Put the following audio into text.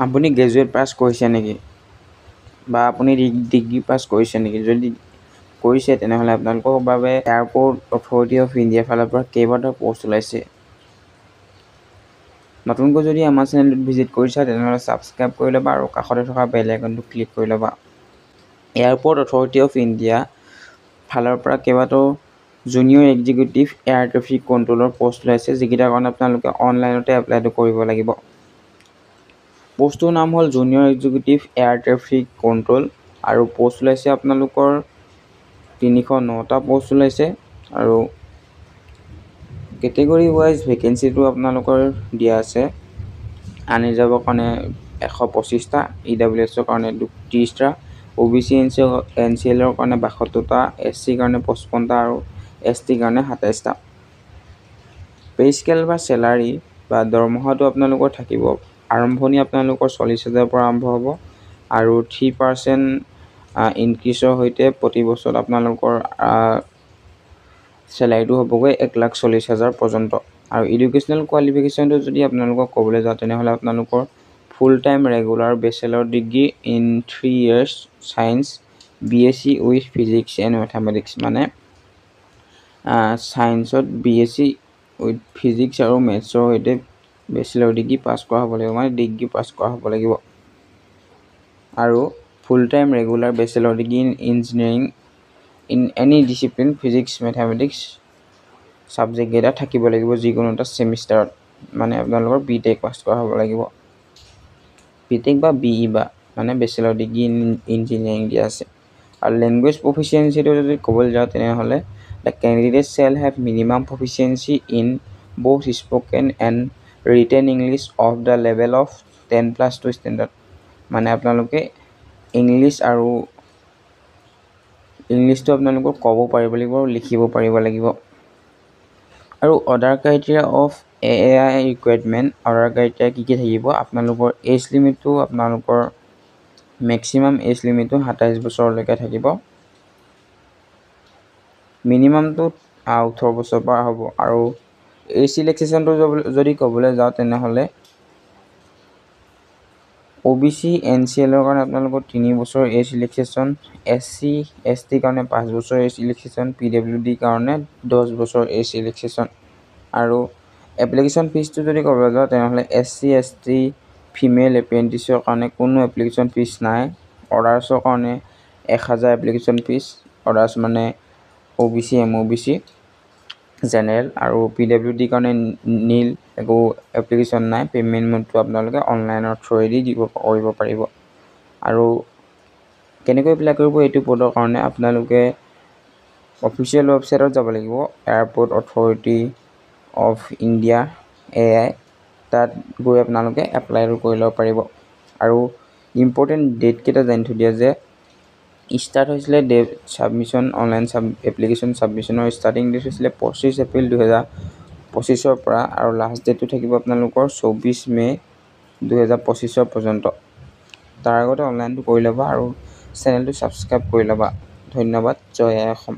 আপুনি graduate pass কৰিছে নেকি বা আপুনি ডিগ্ৰী পাছ কৰিছে নেকি? যদি কৰিছে তেনেহ'লে আপোনালোকৰ বাবে এয়াৰপৰ্ট অথৰিটি অফ ইণ্ডিয়াৰ ফালৰ পৰা কেইবাটাও পষ্ট ওলাইছে। নতুনকৈ যদি আমাৰ চেনেলটোত ভিজিট কৰিছা তেনেহ'লে ছাবস্ক্ৰাইব কৰি ল'বা আৰু কাষতে থকা বেল আইকনটো ক্লিক কৰি ল'বা। এয়াৰপৰ্ট অথৰিটি অফ ইণ্ডিয়া ফালৰ পৰা কেইবাটাও junior executive air traffic controller post ওলাইছে, যিকেইটাৰ কাৰণে আপোনালোকে অনলাইনতে এপ্লাইটো কৰিব লাগিব। পষ্টটোৰ নাম হ'ল junior executive air traffic control আৰু পষ্ট ওলাইছে আপোনালোকৰ 309টা পষ্ট ওলাইছে আৰু কেটেগৰী ৱাইজ ভেকেঞ্চিটো আপোনালোকৰ দিয়া আছে। আনৰিজাৰ্ভৰ কাৰণে 125টা, EWSৰ কাৰণে 30টা, OBC NCLৰ কাৰণে 62টা, SC কাৰণে 55টা আৰু ST কাৰণে 27টা। পে স্কেল বা চেলাৰী বা দৰমহাটো আপোনালোকৰ থাকিব। আৰম্ভণি আপোনালোকৰ 40,000 পৰা আৰম্ভ হ'ব আৰু 3% ইনক্ৰিজৰ সৈতে প্ৰতি বছৰত আপোনালোকৰ চেলাৰীটো হ'বগৈ 1,40,000 পৰ্যন্ত। আৰু এডুকেশ্যনেল কোৱালিফিকেশ্যনটো যদি আপোনালোকক ক'বলৈ যাওঁ তেনেহ'লে আপোনালোকৰ ফুল time regular bachelor degree in 3 years science BSc with physics and mathematics, মানে ছায়েন্সত BSc উইথ ফিজিক্স আৰু মেথছৰ সৈতে বেচেলৰ ডিগ্ৰী পাছ কৰা হ'ব লাগিব, মানে ডিগ্ৰী পাছ কৰা হ'ব লাগিব। আৰু full time regular bachelor degree in engineering in any discipline physics mathematics ছাবজেক্টকেইটা থাকিব লাগিব যিকোনো এটা ছেমিষ্টাৰত, মানে আপোনালোকৰ BTech পাছ কৰা হ'ব লাগিব। BTech বা BE বা মানে বেচেলৰ ডিগ্ৰী ইন ইঞ্জিনিয়াৰিং দিয়া আছে। আৰু লেংগুৱেজ প্ৰফিচিয়েঞ্চিটো যদি ক'বলৈ যাওঁ তেনেহ'লে the candidate shell have minimum proficiency in both spoken and written English of the level of 10+2 standard, মানে আপোনালোকে ইংলিছটো আপোনালোকক ক'ব পাৰিব লাগিব আৰু লিখিব পাৰিব লাগিব। আৰু order criteria of AAI requirement, order criteria কি থাকিব? আপোনালোকৰ এজ লিমিটটো আপোনালোকৰ মেক্সিমাম এজ লিমিটটো 27 বছৰলৈকে থাকিব। মিনিমামটো 18 বছৰৰ পৰা হ'ব। আৰু এই ছিলেকশ্যনটো যদি ক'বলৈ যাওঁ তেনেহ'লে OBC NCLৰ কাৰণে আপোনালোকৰ 3 বছৰ এজ ৰিলেক্সেশ্যন, SC ST কাৰণে 5 বছৰ এজ ৰিলেক্সেশ্যন, PWD কাৰণে 10 বছৰ এজ ৰিলেক্সেশ্যন। আৰু এপ্লিকেশ্যন ফিজটো যদি ক'বলৈ যাওঁ তেনেহ'লে SC ST ফিমেল এপ্ৰেণ্টিছৰ কাৰণে কোনো এপ্লিকেশ্যন ফিজ নাই। অৰ্ডাৰ্ছৰ কাৰণে 1000 এপ্লিকেশ্যন ফিজ, অৰ্ডাৰ্ছ মানে OBC MOBC জেনেৰেল, আৰু PWD কাৰণে নীল, একো এপ্লিকেশ্যন নাই। পে'মেণ্ট মোডটো আপোনালোকে অনলাইনৰ থ্ৰুৱেদি কৰিব পাৰিব। আৰু কেনেকৈ এপ্লাই কৰিব এইটো পদৰ কাৰণে আপোনালোকে অফিচিয়েল ৱেবছাইটত যাব লাগিব, airport authority of India AI, তাত গৈ আপোনালোকে এপ্লাইটো কৰি ল'ব পাৰিব। আৰু ইম্পৰ্টেণ্ট ডেটকেইটা জানি থৈ দিয়া যে ষ্টাৰ্ট হৈছিলে ছাবমিশ্যন অনলাইন এপ্লিকেশ্যন ছাবমিশ্যনৰ ষ্টাৰ্টিং ডেট হৈছিলে 25 এপ্ৰিল 2025 পৰা, আৰু লাষ্ট ডেটটো থাকিব আপোনালোকৰ 24 মে 2025 পৰ্যন্ত। তাৰ আগতে অনলাইনটো কৰি ল'বা আৰু চেনেলটো ছাবস্ক্ৰাইব কৰি ল'বা। ধন্যবাদ। জয় আই অসম।